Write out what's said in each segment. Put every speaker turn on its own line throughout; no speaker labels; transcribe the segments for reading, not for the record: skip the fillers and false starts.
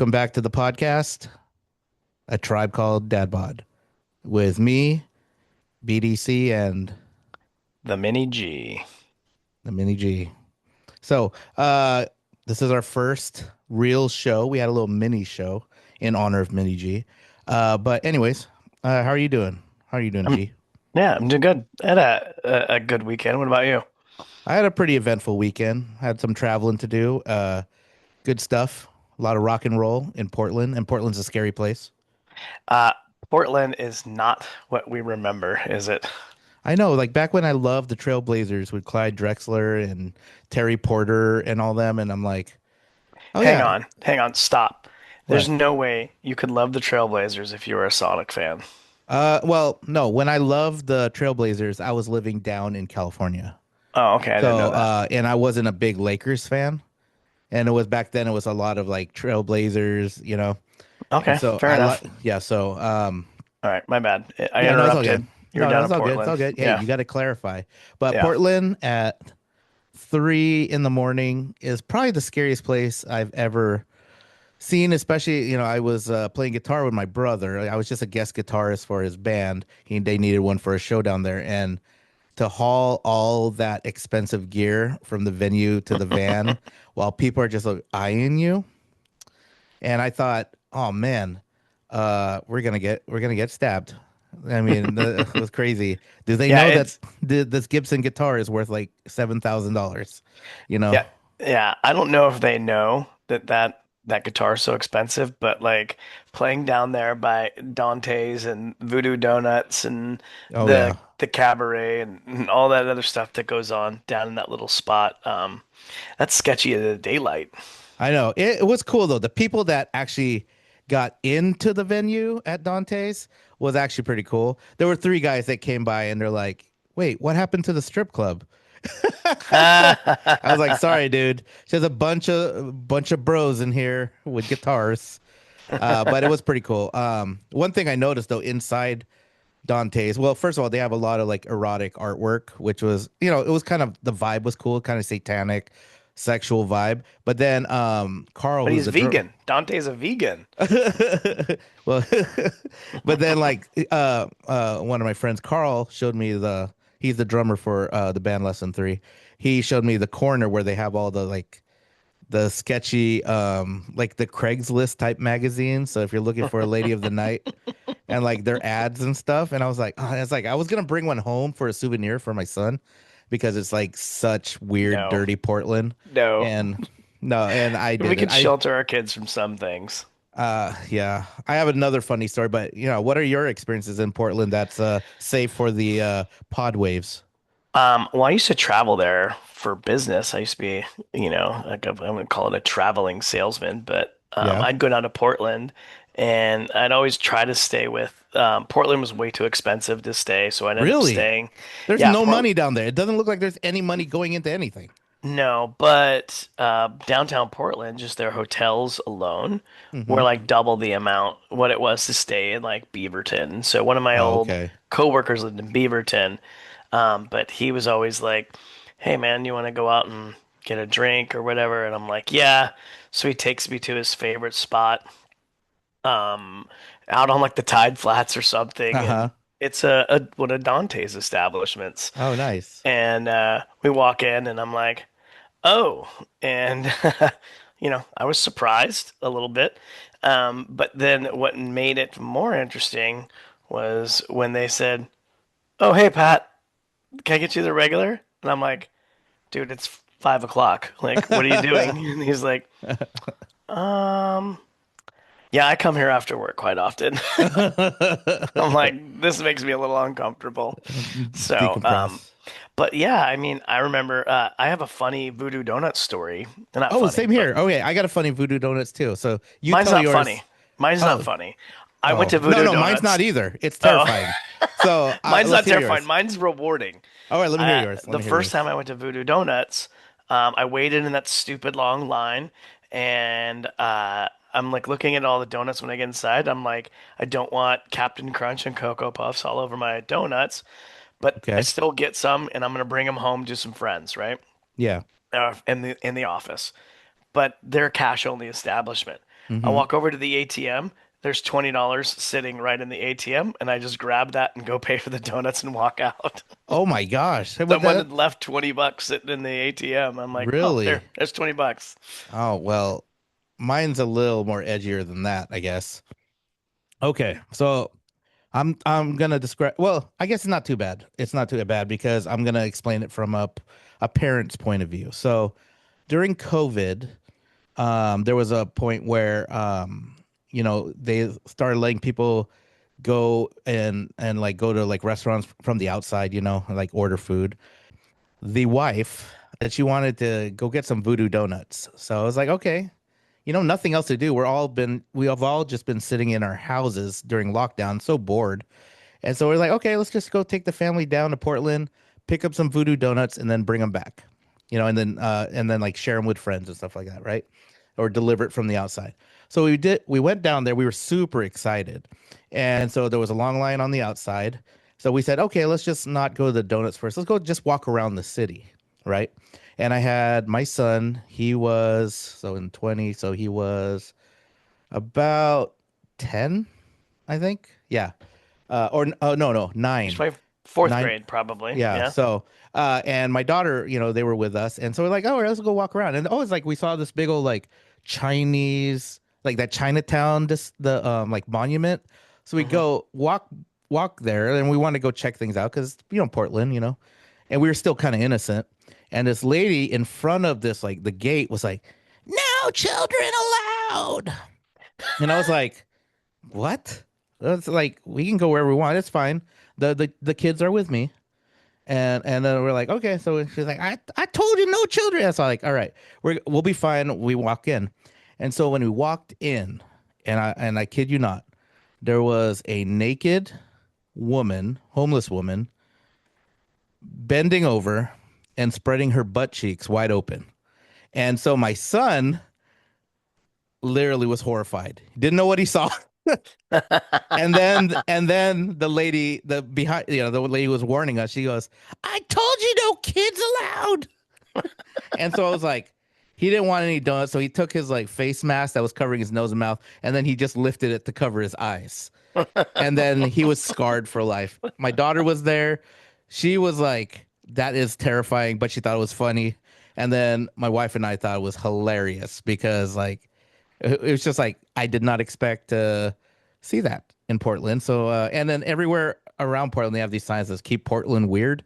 Welcome back to the podcast, A Tribe Called Dad Bod, with me, BDC, and
The Mini G.
the Mini G. So, this is our first real show. We had a little mini show in honor of Mini G. But anyways, how are you doing? How are you doing,
Um,
G?
yeah, I'm doing good. I had a good weekend. What about you?
I had a pretty eventful weekend. Had some traveling to do. Good stuff. A lot of rock and roll in Portland, and Portland's a scary place.
Uh, Portland is not what we remember, is it?
I know, like back when I loved the Trailblazers with Clyde Drexler and Terry Porter and all them, and I'm like, oh yeah,
Hang on, stop. There's
what?
no way you could love the Trailblazers if you were a Sonic fan.
Well, no, when I loved the Trailblazers, I was living down in California.
Oh, okay, I didn't
So,
know that.
and I wasn't a big Lakers fan, and it was back then. It was a lot of like Trailblazers. And
Okay,
so
fair enough.
yeah. So,
All right, my bad. I
yeah, no, it's all good.
interrupted. You were
No, no,
down
it's
in
all good. It's
Portland.
all good. Hey,
Yeah,
you got to clarify. But
yeah.
Portland at 3 in the morning is probably the scariest place I've ever seen, especially, I was playing guitar with my brother. I was just a guest guitarist for his band. They needed one for a show down there. And to haul all that expensive gear from the venue to the van while people are just like, eyeing you. And I thought, oh man, we're gonna get stabbed. I mean, it was crazy. Do they
Yeah,
know that
it's
this Gibson guitar is worth like $7,000? You know?
Yeah, yeah. I don't know if they know that guitar is so expensive, but like playing down there by Dante's and Voodoo Donuts and
Oh
the
yeah.
the cabaret and all that other stuff that goes on down in that little spot, that's sketchy as the daylight.
I know. It was cool though. The people that actually got into the venue at Dante's was actually pretty cool. There were three guys that came by and they're like, "Wait, what happened to the strip club?" I was like, "Sorry, dude. There's a bunch of bros in here with guitars." But it was pretty cool. One thing I noticed though inside Dante's, well, first of all, they have a lot of like erotic artwork, which was, it was kind of the vibe was cool, kind of satanic, sexual vibe. But then Carl,
But
who's
he's
the drum,
vegan. Dante's a vegan.
well, but then like one of my friends, Carl, showed me he's the drummer for the band Lesson Three. He showed me the corner where they have all the sketchy like the Craigslist type magazines. So if you're looking for a lady of the night and like their ads and stuff. And I was like, oh, it's like I was gonna bring one home for a souvenir for my son because it's like such weird,
No,
dirty Portland.
no.
And no, and I
We
didn't.
could shelter our kids from some things.
Yeah, I have another funny story, but what are your experiences in Portland that's safe for the pod waves?
Well, I used to travel there for business. I used to be, like I wouldn't call it a traveling salesman, but
Yeah,
I'd go down to Portland and I'd always try to stay with, Portland was way too expensive to stay, so I ended up
really?
staying.
There's
Yeah,
no money down there. It doesn't look like there's any money going into anything.
no, but downtown Portland, just their hotels alone were
Hmm.
like double the amount what it was to stay in like Beaverton. So one of my
Oh,
old
okay.
coworkers lived in Beaverton. But he was always like, "Hey man, you want to go out and get a drink or whatever?" And I'm like, "Yeah." So he takes me to his favorite spot, um, out on like the Tide Flats or something, and
Uh-huh.
it's a one of Dante's establishments.
Oh, nice.
And we walk in, and I'm like, "Oh," and I was surprised a little bit. But then what made it more interesting was when they said, "Oh, hey Pat, can I get you the regular?" And I'm like, dude, it's 5 o'clock. Like, what are you doing? And he's like, um, yeah, I come here after work quite often. I'm like, this makes me a little uncomfortable. So,
Decompress.
but yeah, I mean, I remember I have a funny Voodoo Donut story. Not
Oh,
funny,
same
but
here. Okay, I got a funny Voodoo Donuts too. So you
mine's
tell
not funny.
yours.
Mine's not
Oh,
funny. I went
oh,
to
no,
Voodoo
no, mine's
Donuts.
not either. It's
Oh,
terrifying. So
mine's
let's
not
hear
terrifying.
yours.
Mine's rewarding.
All right, let me hear yours. Let
The
me hear
first
yours.
time I went to Voodoo Donuts, I waited in that stupid long line, and I'm like looking at all the donuts when I get inside. I'm like, I don't want Captain Crunch and Cocoa Puffs all over my donuts, but I
Okay.
still get some, and I'm gonna bring them home to some friends, right?
Yeah.
In the office, but they're a cash only establishment. I
Mm-hmm.
walk over to the ATM. There's $20 sitting right in the ATM, and I just grab that and go pay for the donuts and walk out.
Oh my gosh. But
Someone
that
had left 20 bucks sitting in the ATM. I'm like, oh,
really.
there's 20 bucks.
Oh, well, mine's a little more edgier than that, I guess. Okay. So I'm gonna describe, well, I guess it's not too bad. It's not too bad because I'm gonna explain it from a parent's point of view. So during COVID, there was a point where they started letting people go and like go to like restaurants from the outside, like order food. The wife that she wanted to go get some voodoo donuts. So I was like, okay, nothing else to do. We have all just been sitting in our houses during lockdown, so bored. And so we're like, okay, let's just go take the family down to Portland, pick up some voodoo donuts, and then bring them back, and then like share them with friends and stuff like that, right? Or deliver it from the outside. So we did. We went down there. We were super excited, and so there was a long line on the outside. So we said, okay, let's just not go to the donuts first. Let's go just walk around the city, right? And I had my son. He was so in 20, so he was about 10, I think. Yeah. Or oh no,
He's
9.
probably fourth
Nine.
grade, probably.
Yeah.
Yeah.
So and my daughter, they were with us. And so we're like, oh, let's go walk around. And oh, it's like we saw this big old like Chinese, like that Chinatown, this the like monument. So we
Hmm.
go walk there and we want to go check things out because Portland, and we were still kind of innocent. And this lady in front of this, like the gate was like, no children allowed. And I was like, what? It's like we can go wherever we want. It's fine. The kids are with me. And then we're like, okay. So she's like, I told you no children. So I'm like, all right, we'll be fine. We walk in. And so when we walked in, and I kid you not, there was a naked woman, homeless woman, bending over and spreading her butt cheeks wide open. And so my son literally was horrified. He didn't know what he saw. And then the lady, the behind, the lady was warning us. She goes, "I told you no kids allowed." And so I was like, he didn't want any donuts, so he took his like face mask that was covering his nose and mouth, and then he just lifted it to cover his eyes. And then he was scarred for life. My daughter was there. She was like, "That is terrifying," but she thought it was funny. And then my wife and I thought it was hilarious because like it was just like I did not expect to see that in Portland. So and then everywhere around Portland they have these signs that says "Keep Portland Weird."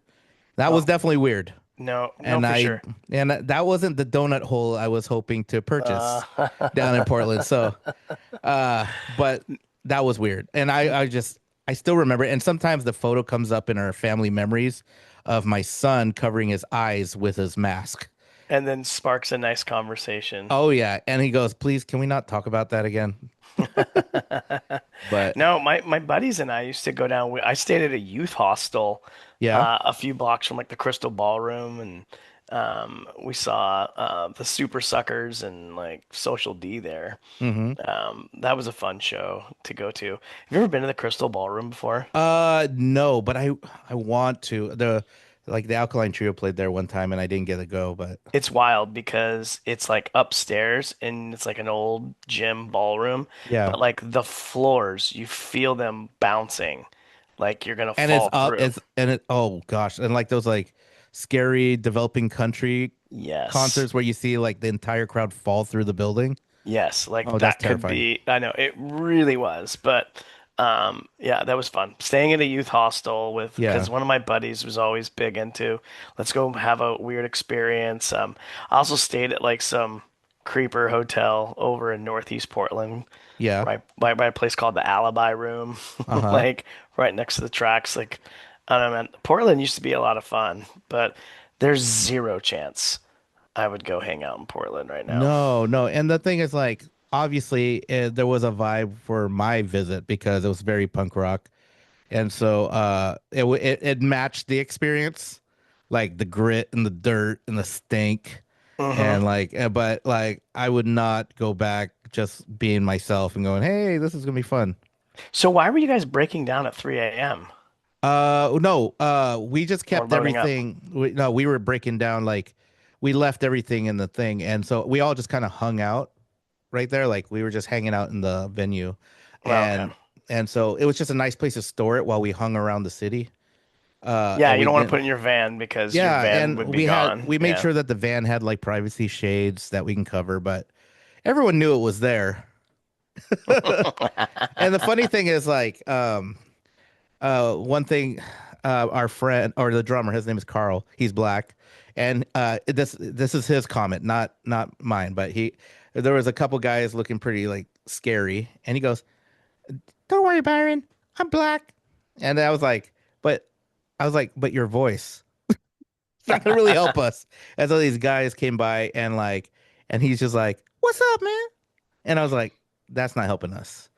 That was
Oh,
definitely weird.
no, no,
And
for
I
sure.
and that wasn't the donut hole I was hoping to
Uh,
purchase down in Portland. So but that was weird. And I still remember it. And sometimes the photo comes up in our family memories of my son covering his eyes with his mask.
and then sparks a nice conversation.
Oh yeah. And he goes, "Please, can we not talk about that again?" But
No, my buddies and I used to go down. I stayed at a youth hostel,
yeah.
a few blocks from like the Crystal Ballroom, and we saw the Super Suckers and like Social D there.
Hmm.
That was a fun show to go to. Have you ever been to the Crystal Ballroom before?
No, but I want to. The Alkaline Trio played there one time and I didn't get to go, but
It's wild because it's like upstairs and it's like an old gym ballroom,
yeah.
but like the floors, you feel them bouncing like you're gonna
And it's
fall
up
through.
it's and it oh gosh, and like those like scary developing country
Yes.
concerts where you see like the entire crowd fall through the building.
Yes, like
Oh, that's
that could
terrifying.
be, I know it really was, but yeah, that was fun. Staying at a youth hostel with,
Yeah.
because one of my buddies was always big into, let's go have a weird experience. I also stayed at like some creeper hotel over in Northeast Portland,
Yeah.
by a place called the Alibi Room,
Uh-huh.
like right next to the tracks. Like, I don't know, man. Portland used to be a lot of fun, but there's zero chance I would go hang out in Portland right now.
No, no. And the thing is like obviously there was a vibe for my visit because it was very punk rock. And so it matched the experience, like the grit and the dirt and the stink.
Hmm.
And like but like I would not go back just being myself and going, "Hey, this is gonna be fun."
So why were you guys breaking down at 3 a.m.
No, we just
or
kept
loading up?
everything. No, we were breaking down like we left everything in the thing, and so we all just kind of hung out. right there. Like we were just hanging out in the venue,
Well, okay.
and so it was just a nice place to store it while we hung around the city.
Yeah,
And
you
we
don't want to
didn't.
put it in your van because your
Yeah,
van
and
would be gone.
we made
Yeah.
sure that the van had like privacy shades that we can cover, but everyone knew it was there. And the funny thing is like one thing our friend or the drummer, his name is Carl, he's black, and this is his comment, not mine, but he there was a couple guys looking pretty like scary, and he goes, "Don't worry, Byron, I'm black." And but I was like, but your voice, it's not gonna really help us. And so these guys came by and like, and he's just like, "What's up, man?" And I was like, that's not helping us.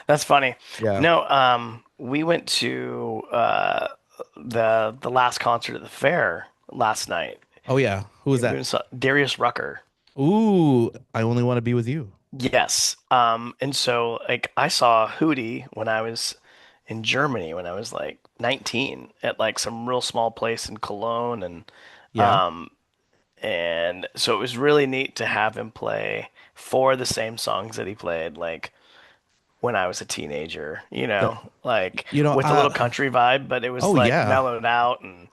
That's funny.
Yeah.
No, we went to the last concert at the fair last night.
Oh yeah. Who was
We
that?
saw Darius Rucker.
Ooh, I only want to be with you.
Yes. And so like I saw Hootie when I was in Germany when I was like 19 at like some real small place in Cologne
Yeah.
um and so it was really neat to have him play four of the same songs that he played like when I was a teenager,
The,
like
you know,
with a little country vibe, but it was
oh
like
yeah.
mellowed out and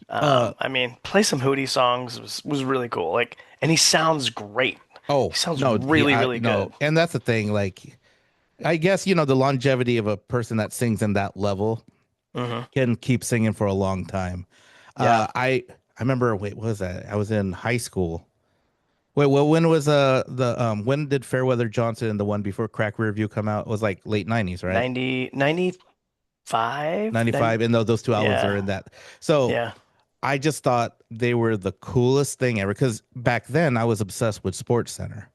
Uh,
I mean, play some Hootie songs was really cool. Like, and he sounds great. He
oh
sounds
no,
really, really
no.
good.
And that's the thing. Like, I guess, the longevity of a person that sings in that level
Hmm.
can keep singing for a long time.
Yeah.
I remember, wait, what was that? I was in high school. Wait, well, when was when did Fairweather Johnson and the one before Crack Rear View come out? It was like late 90s, right?
95,
95, and those two albums are
yeah.
in that. So
Yeah.
I just thought they were the coolest thing ever because back then I was obsessed with Sports Center.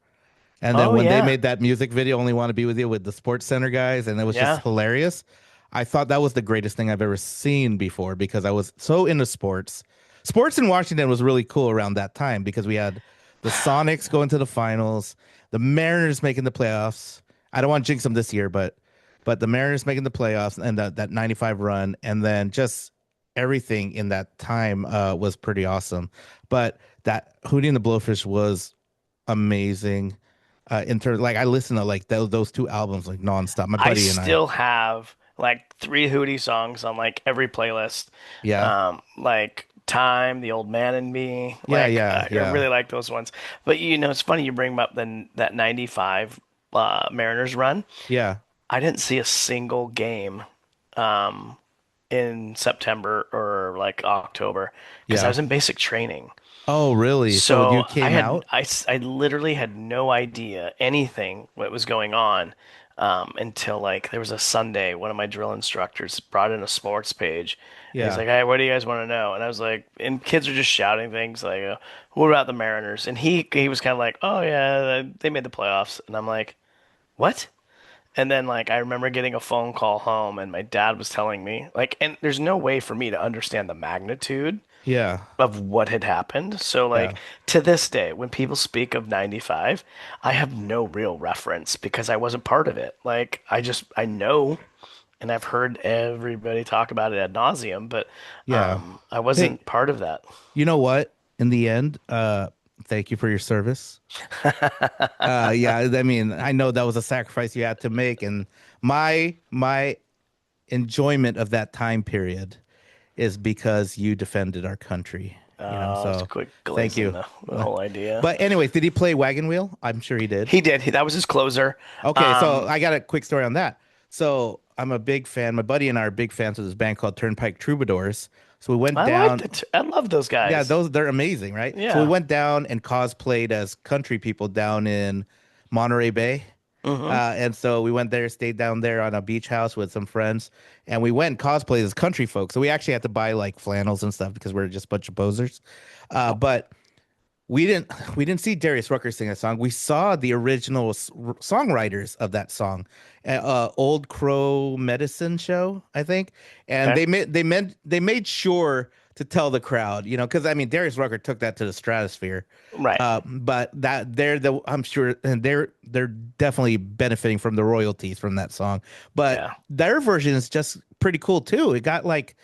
And then
Oh,
when they
yeah.
made that music video, Only Want to Be With You with the Sports Center guys, and it was just
Yeah.
hilarious. I thought that was the greatest thing I've ever seen before because I was so into sports. Sports in Washington was really cool around that time because we had the Sonics going to the finals, the Mariners making the playoffs. I don't want to jinx them this year, but the Mariners making the playoffs and that 95 run, and then just everything in that time was pretty awesome. But that Hootie and the Blowfish was amazing in terms like I listen to like those two albums like nonstop. My
I
buddy and I.
still have like three Hootie songs on like every playlist.
Yeah.
Like Time, The Old Man and Me.
Yeah,
Like
yeah,
I
yeah.
really like those ones. But it's funny you bring up that 95 Mariners run.
Yeah.
I didn't see a single game um, in September or like October because I
Yeah.
was in basic training.
Oh, really? So you
So
came out?
I literally had no idea anything what was going on until like there was a Sunday. One of my drill instructors brought in a sports page, and he's
Yeah.
like, "Hey, what do you guys want to know?" And I was like, and kids are just shouting things like, "What about the Mariners?" And he was kind of like, "Oh yeah, they made the playoffs," and I'm like, "What?" And then like I remember getting a phone call home, and my dad was telling me like, and there's no way for me to understand the magnitude
Yeah.
of what had happened. So like
Yeah.
to this day, when people speak of 95, I have no real reference because I wasn't part of it. Like I know and I've heard everybody talk about it ad nauseum, but
Yeah.
I
Hey,
wasn't part of that.
you know what? In the end, thank you for your service. Yeah, I mean, I know that was a sacrifice you had to make, and my enjoyment of that time period is because you defended our country,
Just
so
quick
thank
glazing
you.
the whole idea.
But anyways, did he play Wagon Wheel? I'm sure he did.
He did. That was his closer.
Okay, so
Um,
I got a quick story on that. So I'm a big fan. My buddy and I are big fans of this band called Turnpike Troubadours. So we went down.
I love those
Yeah,
guys.
they're amazing, right? So we
Yeah.
went down and cosplayed as country people down in Monterey Bay.
Hmm.
And so we went there, stayed down there on a beach house with some friends, and we went and cosplayed as country folks. So we actually had to buy like flannels and stuff because we're just a bunch of posers. But we didn't see Darius Rucker sing a song. We saw the original songwriters of that song, Old Crow Medicine Show, I think, and
Okay.
they made sure to tell the crowd, because I mean Darius Rucker took that to the stratosphere,
Right.
but that I'm sure, and they're definitely benefiting from the royalties from that song. But
Yeah.
their version is just pretty cool too. It got like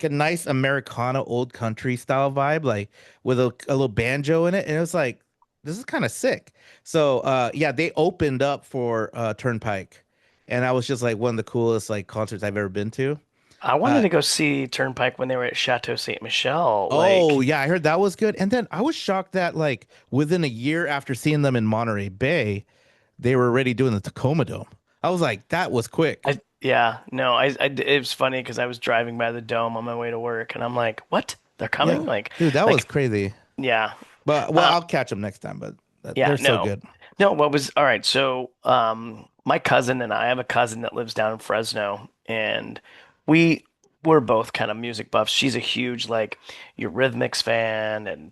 a nice Americana old country style vibe, like with a little banjo in it. And it was like this is kind of sick. So yeah, they opened up for Turnpike, and I was just like one of the coolest like concerts I've ever been to.
I wanted
Uh,
to go see Turnpike when they were at Chateau Saint Michel.
oh
Like,
yeah, I heard that was good. And then I was shocked that like within a year after seeing them in Monterey Bay, they were already doing the Tacoma Dome. I was like, that was quick.
yeah, no, it was funny because I was driving by the dome on my way to work, and I'm like, what? They're coming?
Yeah, dude, that was
Like,
crazy.
yeah,
But well,
uh,
I'll catch them next time. But
yeah,
they're so
no,
good.
no. What was all right? So, my cousin and I have a cousin that lives down in Fresno, and we we're both kind of music buffs. She's a huge like Eurythmics fan, and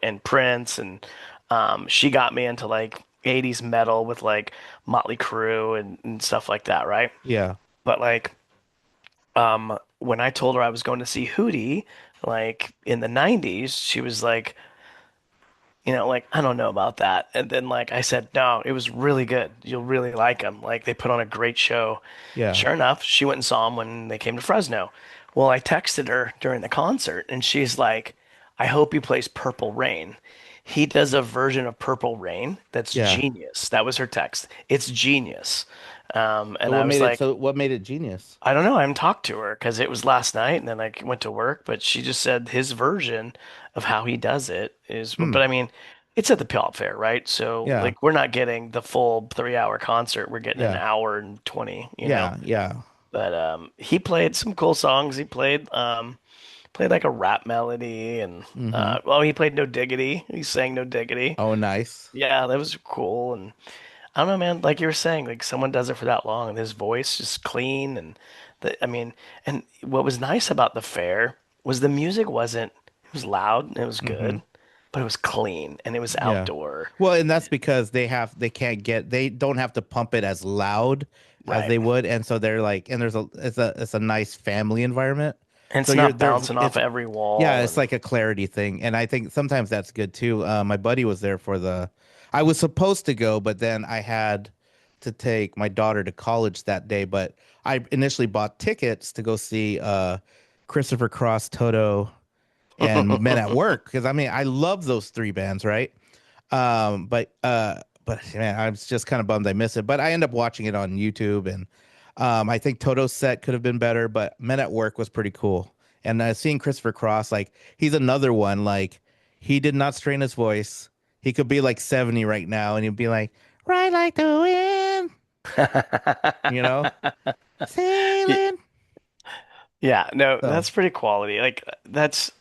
and Prince, and she got me into like 80s metal with like Motley Crue and stuff like that, right?
Yeah,
But like when I told her I was going to see Hootie, like in the 90s, she was like, like, I don't know about that. And then like I said, no, it was really good. You'll really like them. Like they put on a great show.
yeah,
Sure enough, she went and saw them when they came to Fresno. Well, I texted her during the concert and she's like, I hope he plays Purple Rain. He does a version of Purple Rain that's
yeah.
genius. That was her text. It's genius.
So
And I was like,
what made it genius?
I don't know. I haven't talked to her because it was last night and then I went to work, but she just said his version of how he does it is,
Hmm.
but I mean, it's at the Puyallup Fair, right? So
Yeah,
like we're not getting the full 3 hour concert. We're getting an
yeah,
hour and 20,
yeah, yeah.
But he played some cool songs. He played like a rap melody and
Mm-hmm.
well, he played No Diggity. He sang No Diggity.
Oh, nice.
Yeah, that was cool. And I don't know, man. Like you were saying, like someone does it for that long, and his voice is clean, and I mean, and what was nice about the fair was the music wasn't. It was loud and it was
Mm-hmm.
good, but it was clean and it was
Yeah.
outdoor.
Well, and that's because they don't have to pump it as loud as
Right.
they would, and so they're like, and it's a nice family environment.
And
So
it's
you're
not
there's
bouncing off
it's
every
yeah,
wall,
it's
and
like a clarity thing, and I think sometimes that's good too. My buddy was there for the, I was supposed to go, but then I had to take my daughter to college that day. But I initially bought tickets to go see Christopher Cross, Toto, and Men at Work because I mean I love those three bands, right? But man, I was just kind of bummed I missed it. But I end up watching it on YouTube, and I think Toto's set could have been better, but Men at Work was pretty cool. And seeing Christopher Cross, like he's another one, like he did not strain his voice. He could be like 70 right now, and he'd be like, "Ride like the wind," you know,
Y-
sailing.
yeah, no,
So
that's pretty quality. Like that's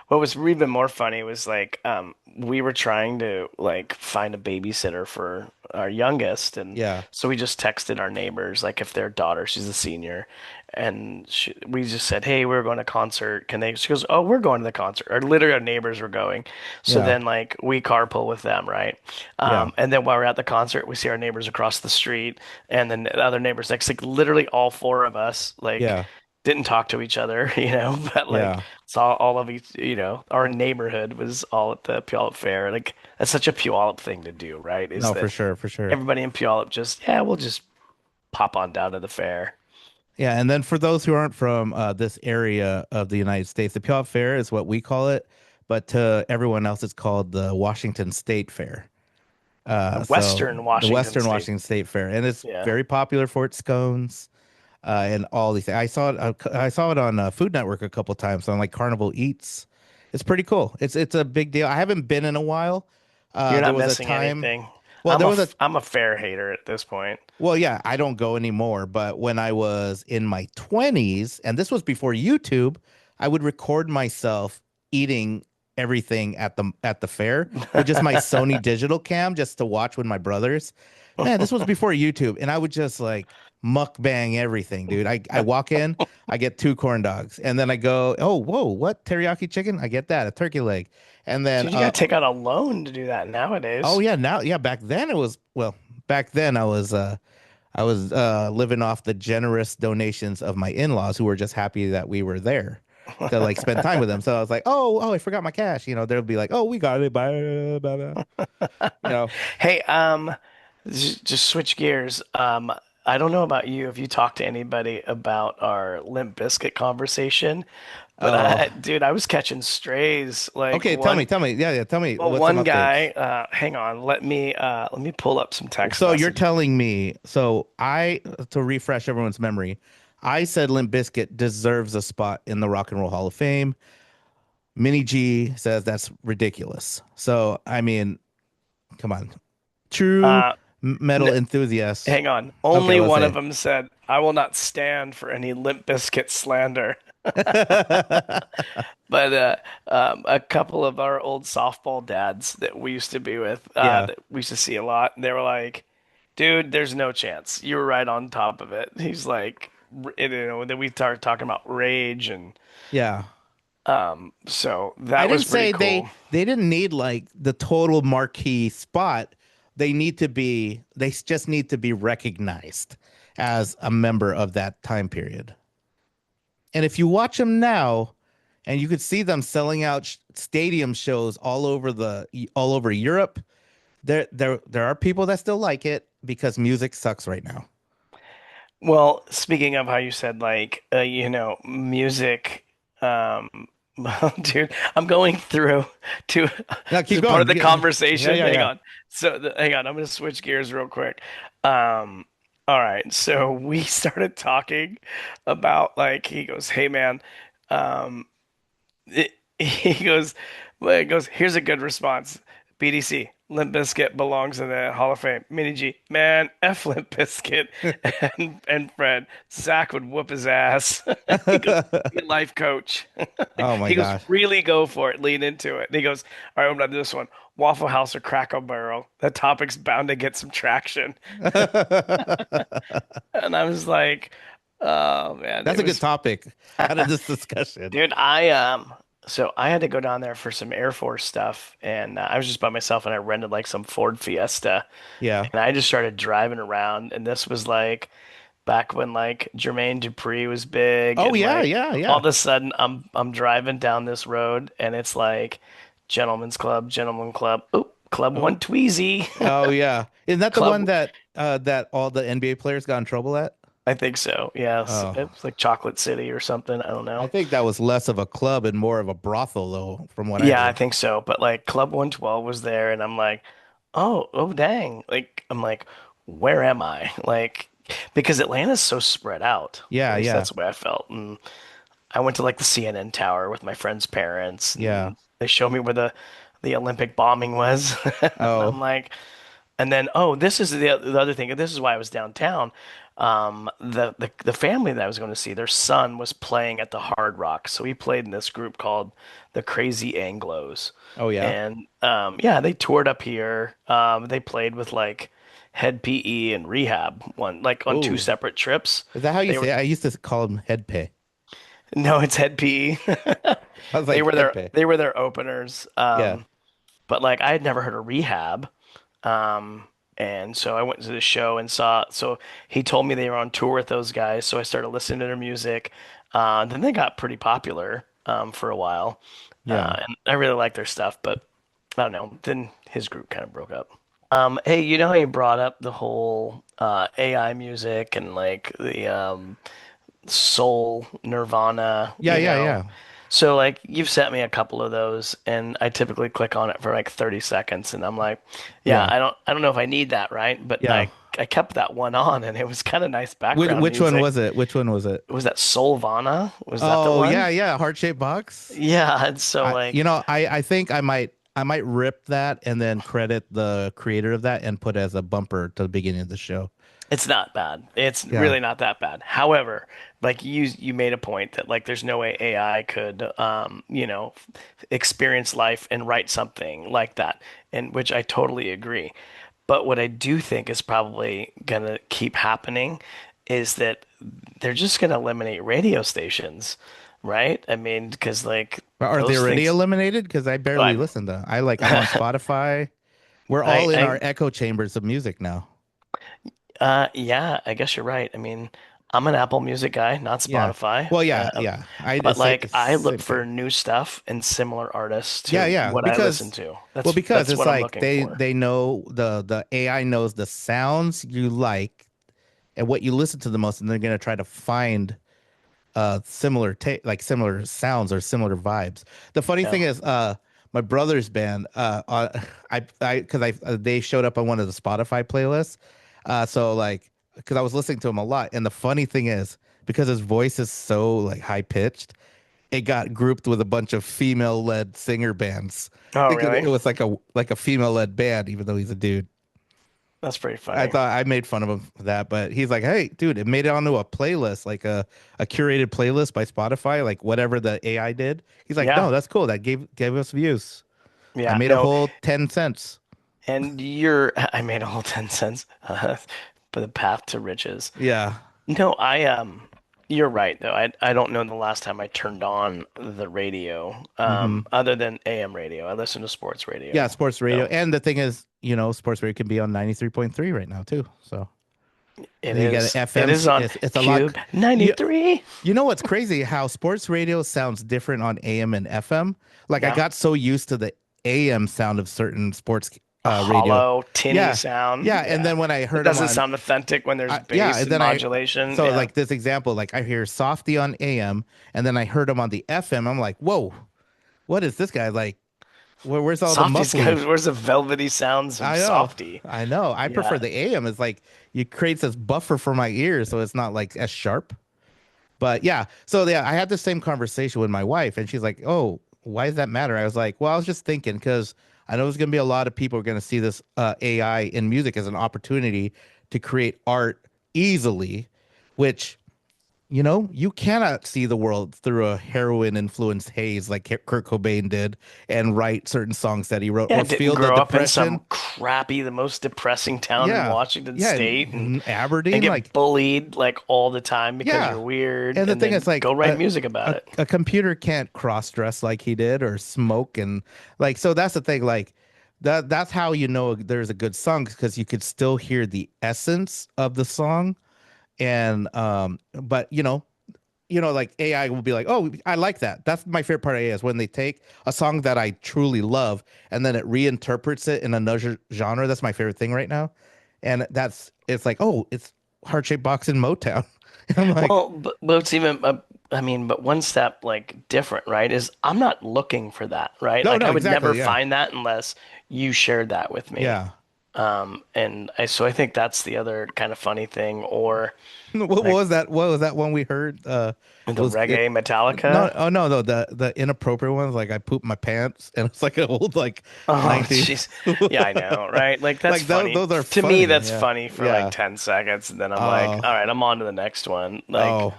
what was even more funny was like we were trying to like find a babysitter for our youngest, and
yeah,
so we just texted our neighbors like if their daughter, she's a senior, and we just said, hey, we're going to concert, can they, she goes, oh, we're going to the concert, or literally our neighbors were going. So
yeah,
then like we carpool with them, right?
yeah,
And then while we're at the concert we see our neighbors across the street, and then the other neighbors next, like literally all four of us like
yeah,
didn't talk to each other, but like
yeah.
saw all of each, our neighborhood was all at the Puyallup Fair. Like that's such a Puyallup thing to do, right? Is
No, for
that
sure, for sure.
everybody in Puyallup just, yeah, we'll just pop on down to the fair.
Yeah, and then for those who aren't from this area of the United States, the Puyallup Fair is what we call it, but to everyone else, it's called the Washington State Fair.
The
So
Western
the
Washington
Western
State.
Washington State Fair, and it's
Yeah.
very popular for its scones and all these things. I saw it on Food Network a couple times on like Carnival Eats. It's pretty cool. It's a big deal. I haven't been in a while.
You're
There
not
was a
missing
time.
anything.
Well, there was a
I'm a fair hater at this point.
Well, yeah, I don't go anymore, but when I was in my 20s, and this was before YouTube, I would record myself eating everything at the fair with just my Sony digital cam just to watch with my brothers. Man, this was before YouTube, and I would just like mukbang everything, dude. I walk in, I get two corn dogs, and then I go, "Oh, whoa, what? Teriyaki chicken? I get that, a turkey leg." And then
Dude, you gotta take out a loan to do that
oh
nowadays.
yeah, now yeah, back then it was well, back then I was living off the generous donations of my in-laws who were just happy that we were there to like spend time with them. So I was like, oh, I forgot my cash. You know, they'll be like, oh, we got it. Blah, blah, blah. You know,
Hey, just switch gears. I don't know about you if you talk to anybody about our Limp Bizkit conversation, But
Oh,
dude, I was catching strays. Like
okay.
one,
Tell me. Yeah, yeah. Tell me
well,
what's some
one
updates.
guy. Hang on, let me pull up some text
So you're
messages.
telling me, so I, to refresh everyone's memory, I said Limp Bizkit deserves a spot in the Rock and Roll Hall of Fame. Mini G says that's ridiculous. So, I mean, come on. True
Uh,
metal
n
enthusiasts.
Hang on.
Okay,
Only
let's
one of
say.
them said, "I will not stand for any Limp Bizkit slander." But a couple of our old softball dads that we used to be with,
Yeah.
that we used to see a lot, they were like, "Dude, there's no chance. You were right on top of it." He's like, then we started talking about rage, and
Yeah.
so
I
that was
didn't
pretty
say
cool.
they didn't need like the total marquee spot. They just need to be recognized as a member of that time period. And if you watch them now, and you could see them selling out stadium shows all over Europe, there are people that still like it because music sucks right now.
Well, speaking of how you said like music, dude, I'm going through to
Now
to
keep
part of
going.
the
Yeah,
conversation.
yeah,
Hang
yeah.
on. So hang on, I'm gonna switch gears real quick. All right. So we started talking about like he goes, "Hey man, um, it, he goes, well, he goes, here's a good response. BDC, Limp Bizkit belongs in the Hall of Fame. Mini G, man, F Limp Bizkit and Fred. Zach would whoop his ass. He goes, be a life coach.
Oh my
He goes,
gosh.
really go for it, lean into it. And he goes, all right, I'm gonna do this one. Waffle House or Cracker Barrel. That topic's bound to get some traction. And I was like, oh man,
That's
it
a good
was
topic out of this discussion.
dude, so I had to go down there for some Air Force stuff, and I was just by myself, and I rented like some Ford Fiesta,
Yeah.
and I just started driving around, and this was like back when like Jermaine Dupri was big,
Oh
and
yeah,
like
yeah,
all
yeah.
of a sudden I'm driving down this road, and it's like Gentlemen's Club, oh, Club
Oh,
One Tweezy.
oh yeah. Isn't that the one
Club,
that all the NBA players got in trouble at?
I think so, yes,
Oh,
it was like Chocolate City or something, I don't
I
know.
think that was less of a club and more of a brothel, though, from what I
Yeah, I
heard.
think so. But like Club 112 was there, and I'm like, oh, dang. Like, I'm like, where am I? Like, because Atlanta's so spread out. At
Yeah,
least
yeah,
that's the way I felt. And I went to like the CNN tower with my friend's parents,
yeah.
and they showed me where the Olympic bombing was. And I'm
Oh,
like, and then, oh, this is the other thing. This is why I was downtown. The family that I was going to see, their son was playing at the Hard Rock, so he played in this group called the Crazy Anglos,
oh yeah.
and yeah, they toured up here. They played with like Head PE and Rehab one like on two
Oh,
separate trips.
is that how you
They were
say it? I used to call him head pay.
no, it's Head PE.
I was like head pay.
They were their openers.
Yeah,
But like I had never heard of Rehab. Um, and so I went to the show and saw, so he told me they were on tour with those guys. So I started listening to their music. Then they got pretty popular, for a while.
yeah.
And I really liked their stuff, but I don't know. Then his group kind of broke up. Hey, you know how you brought up the whole, AI music and like the, soul Nirvana,
Yeah, yeah, yeah.
so like you've sent me a couple of those and I typically click on it for like 30 seconds and I'm like, yeah,
Yeah,
I don't know if I need that, right? But
yeah.
I kept that one on and it was kind of nice background
Which one
music.
was it? Which one was it?
Was that Soulvana? Was that the
Oh, yeah,
one?
yeah. Heart-shaped box.
Yeah, and so like
I think I might rip that and then credit the creator of that and put as a bumper to the beginning of the show.
it's not bad. It's
Yeah.
really not that bad. However, like you made a point that like there's no way AI could experience life and write something like that, and which I totally agree. But what I do think is probably gonna keep happening is that they're just gonna eliminate radio stations, right? I mean, because like
Are they
those
already
things,
eliminated? Because I barely
I'm,
listen to. I'm on Spotify. We're
I,
all in our
I,
echo chambers of music now.
yeah, I guess you're right. I mean, I'm an Apple Music guy, not
Yeah.
Spotify.
Well, yeah, yeah.
But like I look
Same
for
thing.
new stuff and similar artists
Yeah,
to
yeah.
what I listen to.
Because
That's
it's
what I'm
like
looking for.
they know the AI knows the sounds you like and what you listen to the most, and they're gonna try to find similar like similar sounds or similar vibes. The funny
Yeah.
thing is, my brother's band, because they showed up on one of the Spotify playlists. So like, because I was listening to him a lot, and the funny thing is, because his voice is so like high pitched, it got grouped with a bunch of female-led singer bands.
Oh,
Thinking it
really?
was like a female-led band, even though he's a dude.
That's pretty
I
funny.
thought I made fun of him for that, but he's like, "Hey, dude, it made it onto a playlist, like a curated playlist by Spotify, like whatever the AI did." He's like,
Yeah.
"No, that's cool. That gave us views. I
Yeah.
made a
No,
whole 10 cents."
and I made a whole 10 cents for the path to riches.
Yeah.
No, you're right though. I don't know the last time I turned on the radio,
Hmm.
other than AM radio. I listen to sports
Yeah,
radio.
sports radio.
So
And the thing is, sports radio can be on 93.3 right now too. So,
it
and then you got an
is. It
FM.
is on
It's a lot.
Cube
You,
93.
You know what's crazy? How sports radio sounds different on AM and FM. Like I
Yeah.
got so used to the AM sound of certain sports
A
radio.
hollow, tinny
Yeah,
sound.
yeah. And
Yeah.
then when I
It
heard them
doesn't
on,
sound authentic when there's
yeah,
bass
and
and
then
modulation.
so
Yeah.
like this example, like I hear Softy on AM, and then I heard him on the FM. I'm like, whoa, what is this guy like? Where's all the
Softy's
muffling?
got where's the velvety sounds of
I know,
Softy?
I know. I prefer
Yeah.
the AM. It's like it creates this buffer for my ears, so it's not like as sharp. But yeah, so yeah, I had the same conversation with my wife, and she's like, "Oh, why does that matter?" I was like, "Well, I was just thinking because I know there's going to be a lot of people are going to see this AI in music as an opportunity to create art easily, which you cannot see the world through a heroin influenced haze like Kurt Cobain did and write certain songs that he wrote
Yeah,
or
didn't
feel the
grow up in
depression.
some crappy, the most depressing town in
Yeah,
Washington
yeah,
State
in
and
Aberdeen,
get
like
bullied like all the time because
yeah.
you're weird
And the
and
thing is,
then
like,
go write music about it.
a computer can't cross dress like he did or smoke and like, so that's the thing. Like, that's how you know there's a good song because you could still hear the essence of the song. And but like AI will be like, oh, I like that. That's my favorite part of AI is when they take a song that I truly love and then it reinterprets it in another genre. That's my favorite thing right now. And it's like, oh, it's heart shaped box in Motown. And I'm like,
Well, but it's even, I mean, but one step like different, right? Is I'm not looking for that, right?
no,
Like
no,
I would never
exactly. Yeah.
find that unless you shared that with me.
Yeah.
So I think that's the other kind of funny thing, or
What
like
was that? What was that one we heard?
the
Was it?
reggae
No,
Metallica.
oh no, the inappropriate ones. Like I pooped my pants, and it's like an old like
Oh,
19.
jeez. Yeah, I know, right? Like that's
Like those,
funny.
those are
To me,
funny.
that's
Yeah,
funny for like
yeah.
10 seconds, and then I'm like,
Oh,
all right, I'm on to the next one. Like,
oh,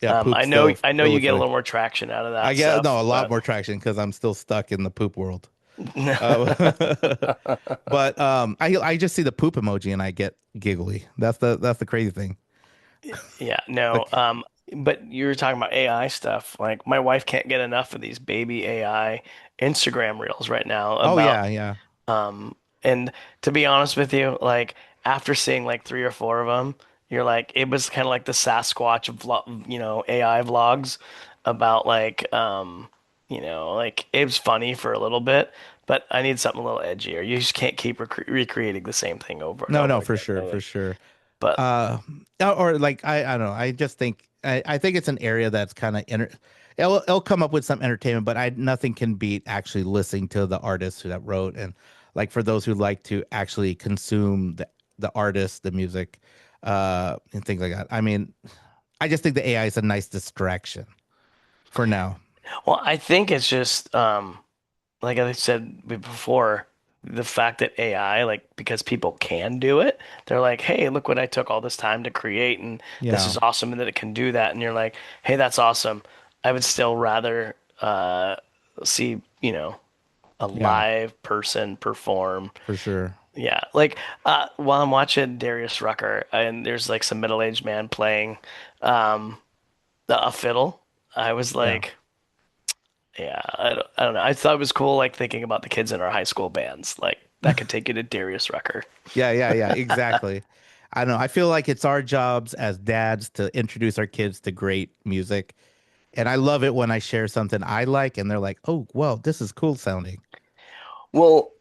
yeah. Poop
I know
still
you
is
get a
funny.
little more traction out of
I
that
get no
stuff,
a lot
but
more traction because I'm still stuck in the poop world. Uh, but I just see the poop emoji and I get giggly. That's the crazy thing.
yeah, no.
Like,
But you were talking about AI stuff. Like, my wife can't get enough of these baby AI Instagram reels right now
oh
about
yeah, yeah,
and to be honest with you, like after seeing like three or four of them, you're like, it was kind of like the Sasquatch of AI vlogs about like it was funny for a little bit, but I need something a little edgier. You just can't keep recreating the same thing over and
no,
over
no, for
again.
sure, for sure.
But
uh or like I don't know, I just think I think it's an area that's kind of it'll come up with some entertainment, but I nothing can beat actually listening to the artist who that wrote, and like for those who like to actually consume the artist, the music, and things like that. I mean, I just think the AI is a nice distraction for now.
well, I think it's just like I said before, the fact that AI, like, because people can do it, they're like, hey, look what I took all this time to create, and this
Yeah,
is awesome, and that it can do that. And you're like, hey, that's awesome. I would still rather see, a
yeah,
live person perform.
for sure.
Yeah, like while I'm watching Darius Rucker, and there's like some middle-aged man playing um, a fiddle, I was
Yeah,
like. Yeah, I don't know. I thought it was cool, like thinking about the kids in our high school bands. Like that could take you to Darius Rucker.
yeah, yeah, yeah, exactly. I don't know. I feel like it's our jobs as dads to introduce our kids to great music. And I love it when I share something I like and they're like, "Oh, well, this is cool sounding."
Well,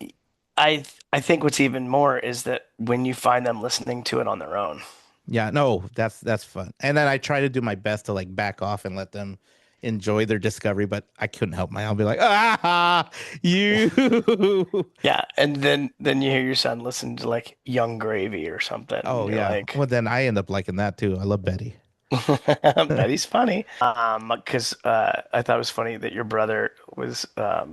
I think what's even more is that when you find them listening to it on their own.
Yeah, no, that's fun. And then I try to do my best to like back off and let them enjoy their discovery, but I couldn't help my. I'll be like, ah, you.
Yeah, and then you hear your son listen to like Young Gravy or something, and
Oh
you're
yeah.
like,
Well, then I end up liking that too. I love Betty.
Betty's funny. Because I thought it was funny that your brother was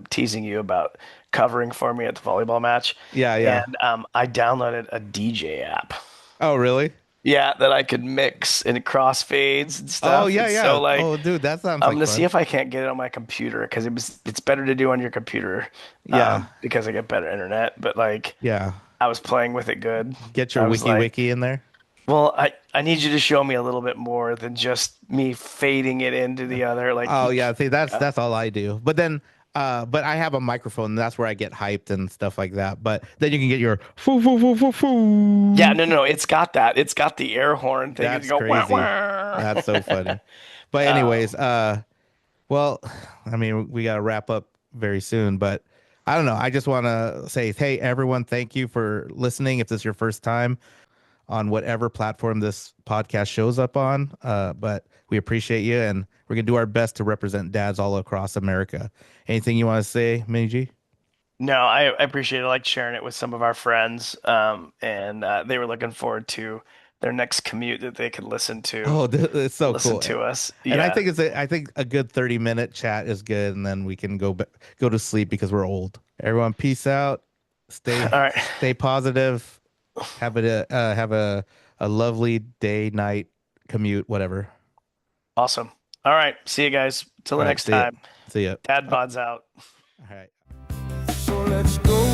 teasing you about covering for me at the volleyball match,
Yeah, yeah.
and I downloaded a DJ app.
Oh, really?
Yeah, that I could mix and crossfades and
Oh,
stuff.
yeah,
And so
yeah.
like
Oh, dude, that sounds
I'm
like
gonna see
fun.
if I can't get it on my computer because it's better to do on your computer
Yeah,
because I get better internet. But like
yeah.
I was playing with it good.
Get your
I was
wiki
like,
wiki in there.
well, I need you to show me a little bit more than just me fading it into the other. Like
Oh
you,
yeah, see
uh,
that's all I do. But then but I have a microphone and that's where I get hyped and stuff like that. But then you can get your foo foo foo foo
yeah,
foo.
no, it's got that. It's got the air horn thing. It's
That's
go wah
crazy.
wah.
That's so funny. But anyways,
Um,
well, I mean, we got to wrap up very soon, but I don't know. I just want to say, hey, everyone, thank you for listening. If this is your first time on whatever platform this podcast shows up on, but we appreciate you, and we're gonna do our best to represent dads all across America. Anything you want to say, Mini G?
no, I appreciate it. I like sharing it with some of our friends, and they were looking forward to their next commute that they could
Oh, it's so
listen
cool.
to us.
And
Yeah.
I think a good 30-minute chat is good, and then we can go to sleep because we're old. Everyone, peace out.
All right.
Stay positive. Have a lovely day, night, commute, whatever.
Awesome. All right. See you guys. Till
All
the
right,
next
see ya.
time.
See ya.
Dad bod's out.
All right.
So let's go.